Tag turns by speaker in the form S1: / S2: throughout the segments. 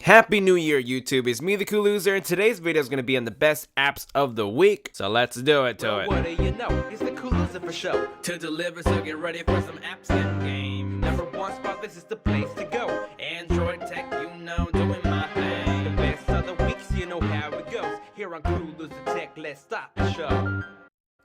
S1: Happy New Year, YouTube. It's me, the Cool Loser, and today's video is going to be on the best apps of the week. So let's do it to it.
S2: What do you know? It's the Cool Loser for show. To deliver, so get ready for some apps in game. Number one spot, this is the place to go. Android tech, you know, doing my thing. The best of the weeks, you know how it goes. Here on Cool Loser Tech, let's start the show.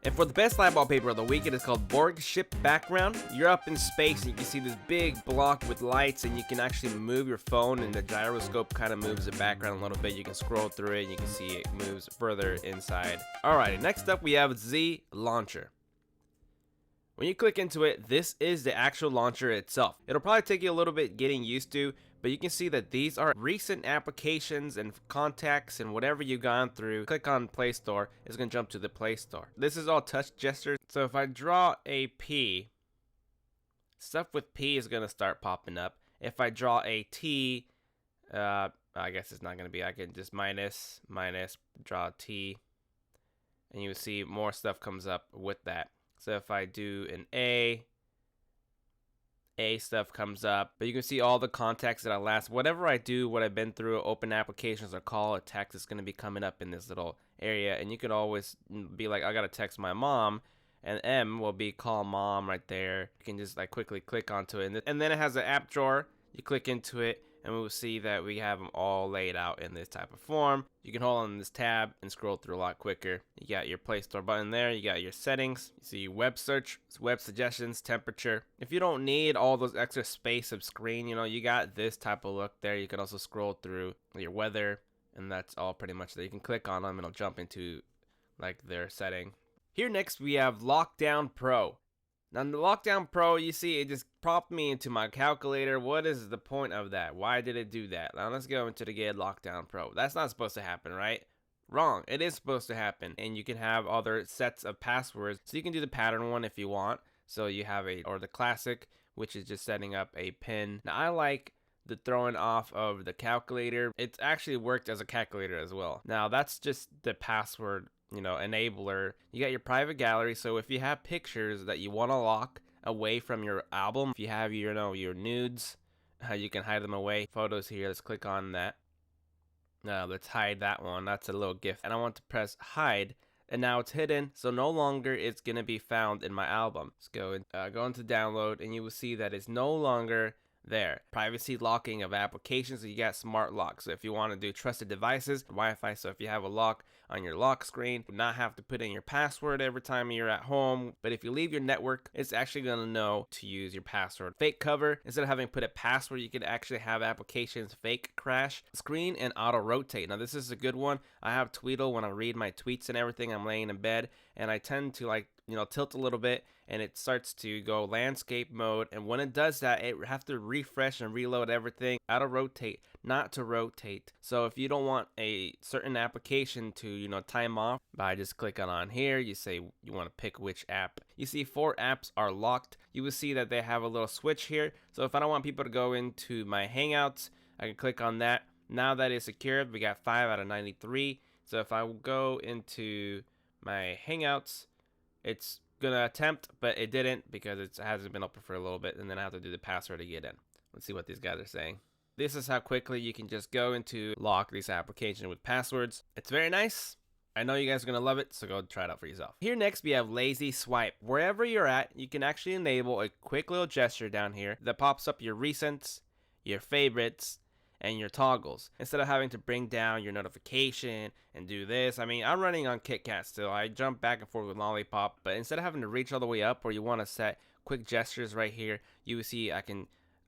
S1: And for the best light wallpaper of the week, it is called Borg Ship Background. You're up in space and you can see this big block with lights, and you can actually move your phone, and the gyroscope kind of moves the background a little bit. You can scroll through it and you can see it moves further inside. Alright, next up we have Z Launcher. When you click into it, this is the actual launcher itself. It'll probably take you a little bit getting used to, but you can see that these are recent applications and contacts and whatever you've gone through. Click on Play Store, it's going to jump to the Play Store. This is all touch gestures. So if I draw a P, stuff with P is going to start popping up. If I draw a T, I guess it's not going to be. I can just minus, draw a T, and you will see more stuff comes up with that. So if I do an A stuff comes up, but you can see all the contacts that I last, whatever I do, what I've been through, open applications or call a text, is going to be coming up in this little area. And you could always be like, I got to text my mom, and M will be call mom right there. You can just like quickly click onto it. And then it has an app drawer. You click into it, and we will see that we have them all laid out in this type of form. You can hold on this tab and scroll through a lot quicker. You got your Play Store button there. You got your settings. You see web search, web suggestions, temperature. If you don't need all those extra space of screen, you know, you got this type of look there. You can also scroll through your weather, and that's all pretty much there. You can click on them and it'll jump into like their setting. Here next we have Lockdown Pro. Now in the Lockdown Pro, you see it just popped me into my calculator. What is the point of that? Why did it do that? Now let's go into the Get Lockdown Pro. That's not supposed to happen, right? Wrong. It is supposed to happen. And you can have other sets of passwords. So you can do the pattern one if you want. So you have or the classic, which is just setting up a pin. Now I like the throwing off of the calculator. It's actually worked as a calculator as well. Now that's just the password, you know, enabler. You got your private gallery, so if you have pictures that you want to lock away from your album, if you have your nudes, you can hide them away. Photos here, let's click on that. Now let's hide that one. That's a little GIF, and I want to press hide, and now it's hidden, so no longer it's gonna be found in my album. Let's go into download, and you will see that it's no longer there. Privacy locking of applications. So you got smart lock. So if you want to do trusted devices, Wi-Fi. So if you have a lock on your lock screen, you not have to put in your password every time you're at home. But if you leave your network, it's actually going to know to use your password. Fake cover. Instead of having put a password, you could actually have applications fake crash. Screen and auto rotate. Now this is a good one. I have Tweedle when I read my tweets and everything. I'm laying in bed and I tend to tilt a little bit, and it starts to go landscape mode, and when it does that, it have to refresh and reload everything. Auto rotate, not to rotate. So if you don't want a certain application to time off, by just clicking on here, you say you want to pick which app. You see 4 apps are locked. You will see that they have a little switch here. So if I don't want people to go into my Hangouts, I can click on that. Now that is secured, we got 5 out of 93. So if I go into my Hangouts, it's gonna attempt, but it didn't because it hasn't been open for a little bit, and then I have to do the password to get in. Let's see what these guys are saying. This is how quickly you can just go into lock this application with passwords. It's very nice. I know you guys are gonna love it, so go try it out for yourself. Here next we have Lazy Swipe. Wherever you're at, you can actually enable a quick little gesture down here that pops up your recents, your favorites, and your toggles. Instead of having to bring down your notification and do this, I mean, I'm running on KitKat still. I jump back and forth with Lollipop, but instead of having to reach all the way up, or you want to set quick gestures right here, you will see I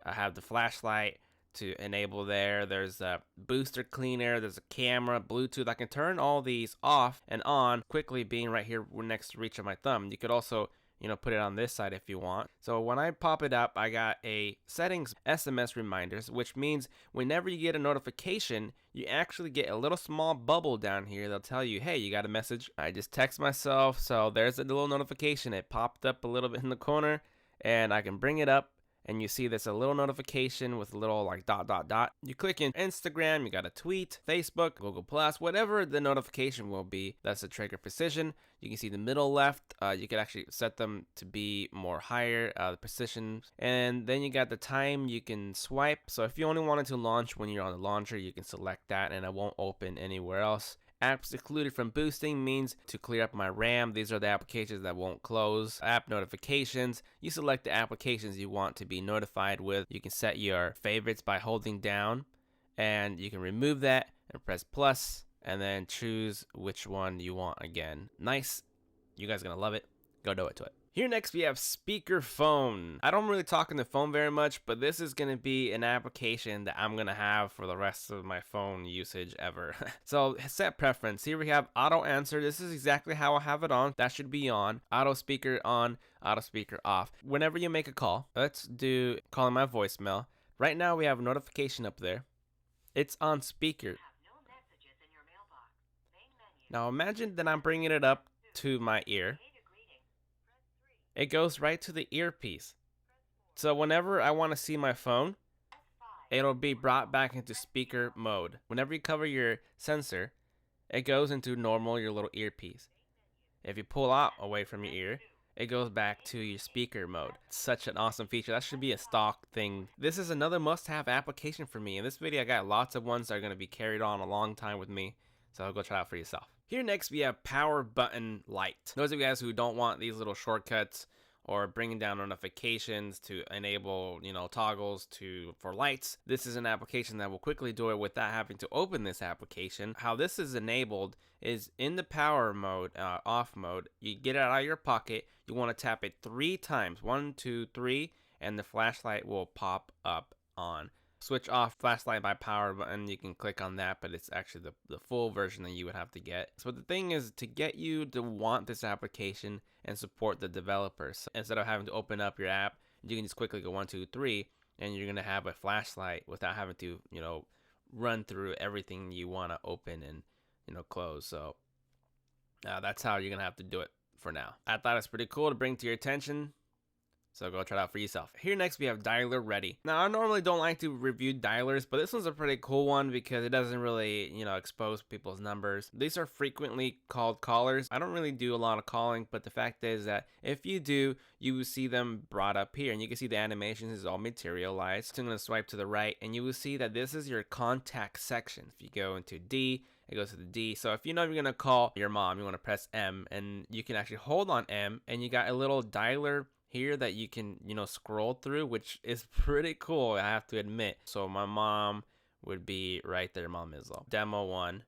S1: have the flashlight to enable there. There's a booster cleaner, there's a camera, Bluetooth. I can turn all these off and on quickly, being right here next to reach of my thumb. You could also put it on this side if you want. So when I pop it up, I got a settings SMS reminders, which means whenever you get a notification, you actually get a little small bubble down here. They'll tell you, hey, you got a message. I just text myself. So there's a little notification. It popped up a little bit in the corner, and I can bring it up and you see this a little notification with a little like dot dot dot. You click in Instagram, you got a tweet, Facebook, Google Plus, whatever the notification will be. That's the trigger precision. You can see the middle left. You can actually set them to be more higher, the precision. And then you got the time you can swipe. So if you only wanted to launch when you're on the launcher, you can select that and it won't open anywhere else. Apps excluded from boosting means to clear up my RAM. These are the applications that won't close. App notifications. You select the applications you want to be notified with. You can set your favorites by holding down, and you can remove that and press plus, and then choose which one you want again. Nice. You guys are gonna love it. Go do it to it. Here next we have speakerphone. I don't really talk on the phone very much, but this is gonna be an application that I'm gonna have for the rest of my phone usage ever. So set preference. Here we have auto answer. This is exactly how I have it on. That should be on. Auto speaker on, auto speaker off. Whenever you make a call, let's do calling my voicemail. Right now we have a notification up there. It's on speaker. Now imagine that I'm bringing it up to my ear. It goes right to the earpiece. So whenever I want to see my phone, it'll be brought back into speaker mode. Whenever you cover your sensor, it goes into normal, your little earpiece. If you pull out away from your ear, it goes back to your speaker mode. It's such an awesome feature. That should be a stock thing. This is another must-have application for me. In this video, I got lots of ones that are going to be carried on a long time with me. So go try it out for yourself. Here next we have power button light. Those of you guys who don't want these little shortcuts or bringing down notifications to enable, toggles for lights, this is an application that will quickly do it without having to open this application. How this is enabled is in the power mode, off mode, you get it out of your pocket, you want to tap it 3 times, 1, 2, 3, and the flashlight will pop up on. Switch off flashlight by power button, you can click on that, but it's actually the full version that you would have to get. So the thing is to get you to want this application and support the developers. So instead of having to open up your app, you can just quickly go 1, 2, 3, and you're gonna have a flashlight without having to, run through everything you want to open and close. So that's how you're gonna have to do it for now. I thought it's pretty cool to bring to your attention. So go try it out for yourself. Here next we have dialer ready. Now I normally don't like to review dialers, but this one's a pretty cool one because it doesn't really, expose people's numbers. These are frequently called callers. I don't really do a lot of calling, but the fact is that if you do, you will see them brought up here, and you can see the animations is all materialized. So I'm gonna swipe to the right, and you will see that this is your contact section. If you go into D, it goes to the D. So if you know you're gonna call your mom, you wanna press M, and you can actually hold on M, and you got a little dialer here that you can scroll through, which is pretty cool, I have to admit. So my mom would be right there. Mom is demo 1,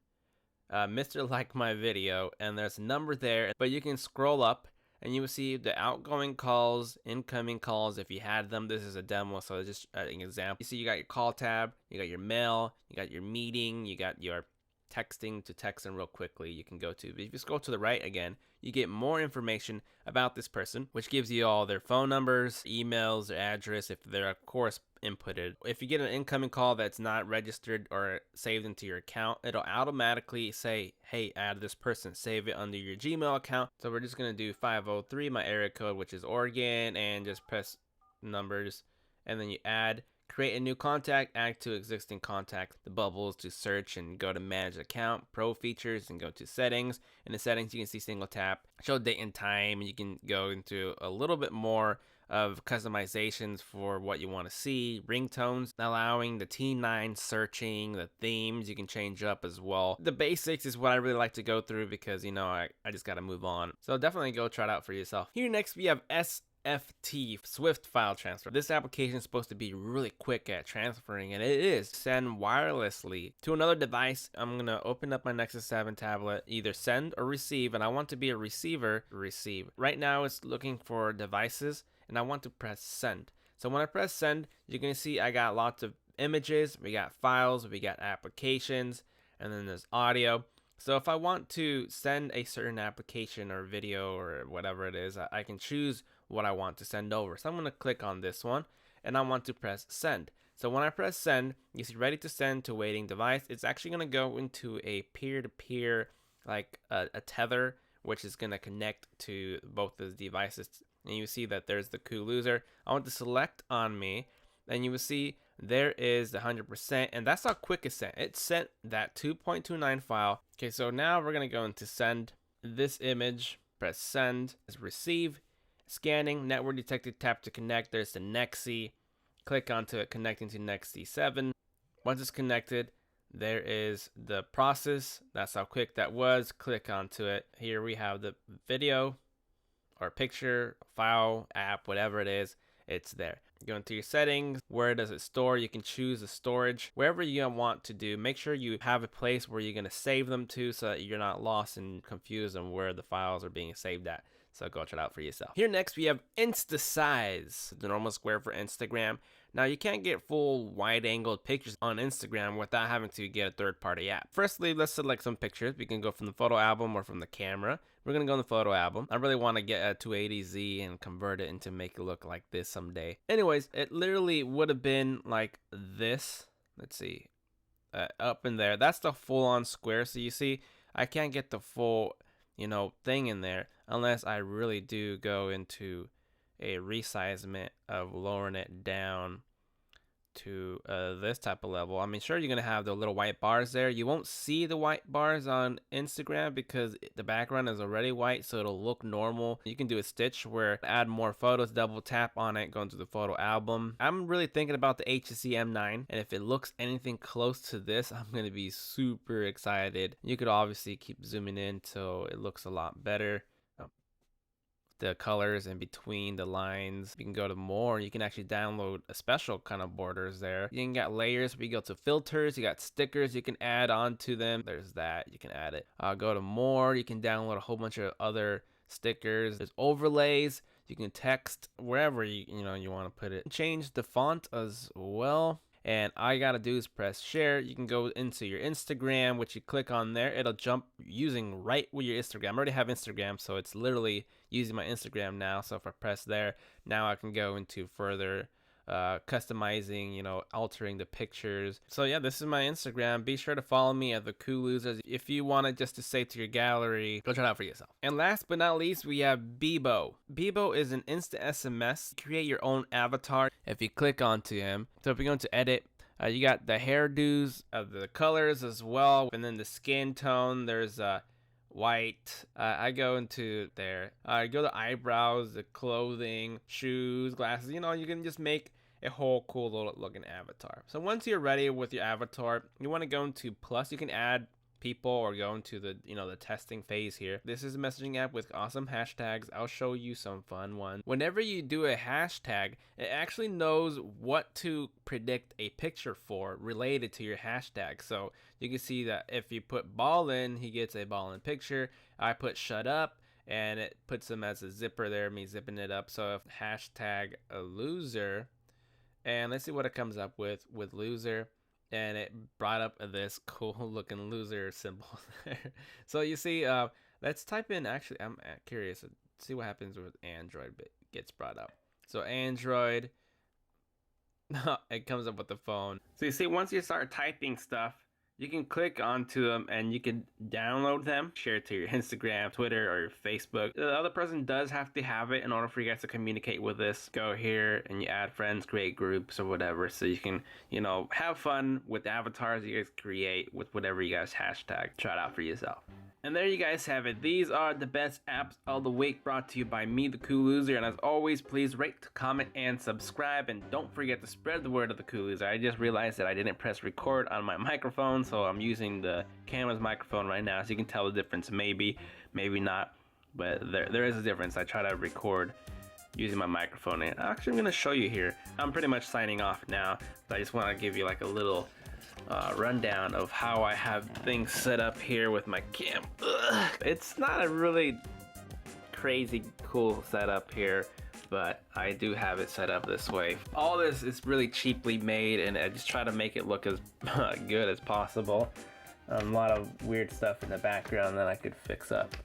S1: Mr. Like My Video, and there's a number there, but you can scroll up and you will see the outgoing calls, incoming calls if you had them. This is a demo, so it's just an example. You see you got your call tab, you got your mail, you got your meeting, you got your texting to text them real quickly. You can go to, if you scroll to the right again, you get more information about this person, which gives you all their phone numbers, emails, their address, if they're of course inputted. If you get an incoming call that's not registered or saved into your account, it'll automatically say, hey, add this person, save it under your Gmail account. So we're just gonna do 503, my area code, which is Oregon, and just press numbers, and then you add. Create a new contact, add to existing contact, the bubbles to search and go to manage account, pro features, and go to settings. In the settings, you can see single tap, show date and time, and you can go into a little bit more of customizations for what you want to see, ringtones, allowing the T9 searching, the themes you can change up as well. The basics is what I really like to go through because, I just got to move on. So definitely go try it out for yourself. Here next, we have SFT, Swift File Transfer. This application is supposed to be really quick at transferring, and it is. Send wirelessly to another device. I'm gonna open up my Nexus 7 tablet, either send or receive, and I want to be a receiver. Receive. Right now it's looking for devices, and I want to press send. So when I press send, you're gonna see I got lots of images, we got files, we got applications, and then there's audio. So if I want to send a certain application or video or whatever it is, I can choose what I want to send over. So I'm going to click on this one and I want to press send. So when I press send, you see ready to send to waiting device. It's actually going to go into a peer-to-peer, like a tether, which is going to connect to both the devices and you see that there's the Cool Loser. I want to select on me, and you will see there is the 100%, and that's how quick it sent. It sent that 2.29 file. Okay, so now we're gonna go into send this image, press send, receive, scanning, network detected, tap to connect. There's the Nexi. Click onto it, connecting to Nexi 7. Once it's connected, there is the process. That's how quick that was. Click onto it. Here we have the video or picture, file, app, whatever it is. It's there. Go into your settings. Where does it store? You can choose the storage. Wherever you want to do, make sure you have a place where you're going to save them to so that you're not lost and confused on where the files are being saved at. So go check it out for yourself. Here next we have InstaSize, the normal square for Instagram. Now you can't get full wide-angled pictures on Instagram without having to get a third-party app. Firstly, let's select some pictures. We can go from the photo album or from the camera. We're gonna go in the photo album. I really want to get a 280Z and convert it into make it look like this someday. Anyways, it literally would have been like this. Let's see, up in there. That's the full-on square. So you see, I can't get the full, thing in there unless I really do go into a resizement of lowering it down to this type of level. I mean, sure, you're gonna have the little white bars there. You won't see the white bars on Instagram because the background is already white, so it'll look normal. You can do a stitch where add more photos, double tap on it, go into the photo album. I'm really thinking about the HTC M9, and if it looks anything close to this, I'm gonna be super excited. You could obviously keep zooming in till it looks a lot better. The colors in between the lines. You can go to more. You can actually download a special kind of borders there. You can get layers. We go to filters. You got stickers you can add on to them. There's that. You can add it. Go to more. You can download a whole bunch of other stickers. There's overlays. You can text wherever you want to put it. Change the font as well. And all you gotta do is press share. You can go into your Instagram, which you click on there. It'll jump using right with your Instagram. I already have Instagram, so it's literally using my Instagram now. So if I press there, now I can go into further customizing, altering the pictures. So yeah, this is my Instagram. Be sure to follow me at the Cool Losers. If you want it just to save to your gallery, go try it out for yourself. And last but not least, we have Bebo. Bebo is an instant SMS. Create your own avatar if you click onto him. So if you go into edit, you got the hairdos, the colors as well, and then the skin tone. There's white. I go into there. I go to eyebrows, the clothing, shoes, glasses. You can just make a whole cool little looking avatar. So once you're ready with your avatar, you want to go into plus. You can add people or go into the the testing phase here. This is a messaging app with awesome hashtags. I'll show you some fun ones. Whenever you do a hashtag, it actually knows what to predict a picture for related to your hashtag. So you can see that if you put ballin', he gets a ballin' picture. I put shut up, and it puts him as a zipper there, me zipping it up. So if hashtag a loser, and let's see what it comes up with loser. And it brought up this cool looking loser symbol there. So you see, let's type in, actually, I'm curious to see what happens with Android, but gets brought up. So Android, it comes up with the phone. So you see, once you start typing stuff, you can click onto them and you can download them, share it to your Instagram, Twitter, or your Facebook. The other person does have to have it in order for you guys to communicate with this. Go here and you add friends, create groups or whatever, so you can, have fun with avatars you guys create with whatever you guys hashtag. Try it out for yourself. And there you guys have it. These are the best apps of the week, brought to you by me, the Cool Loser. And as always, please rate, comment, and subscribe. And don't forget to spread the word of the Cool Loser. I just realized that I didn't press record on my microphone, so I'm using the camera's microphone right now. So you can tell the difference. Maybe not, but there is a difference. I try to record using my microphone. And actually, I'm going to show you here. I'm pretty much signing off now, but I just want to give you like a little rundown of how I have things set up here with my cam. It's not a really crazy cool setup here, but I do have it set up this way. All this is really cheaply made, and I just try to make it look as good as possible. A lot of weird stuff in the background that I could fix up.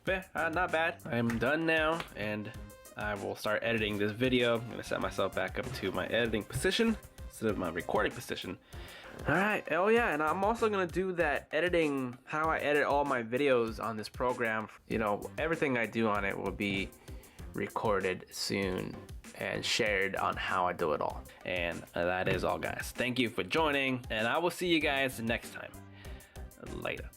S1: But not bad. I'm done now, and I will start editing this video. I'm gonna set myself back up to my editing position instead of my recording position. Alright, oh yeah, and I'm also gonna do that editing, how I edit all my videos on this program. Everything I do on it will be recorded soon and shared on how I do it all. And that is all, guys. Thank you for joining, and I will see you guys next time. Later.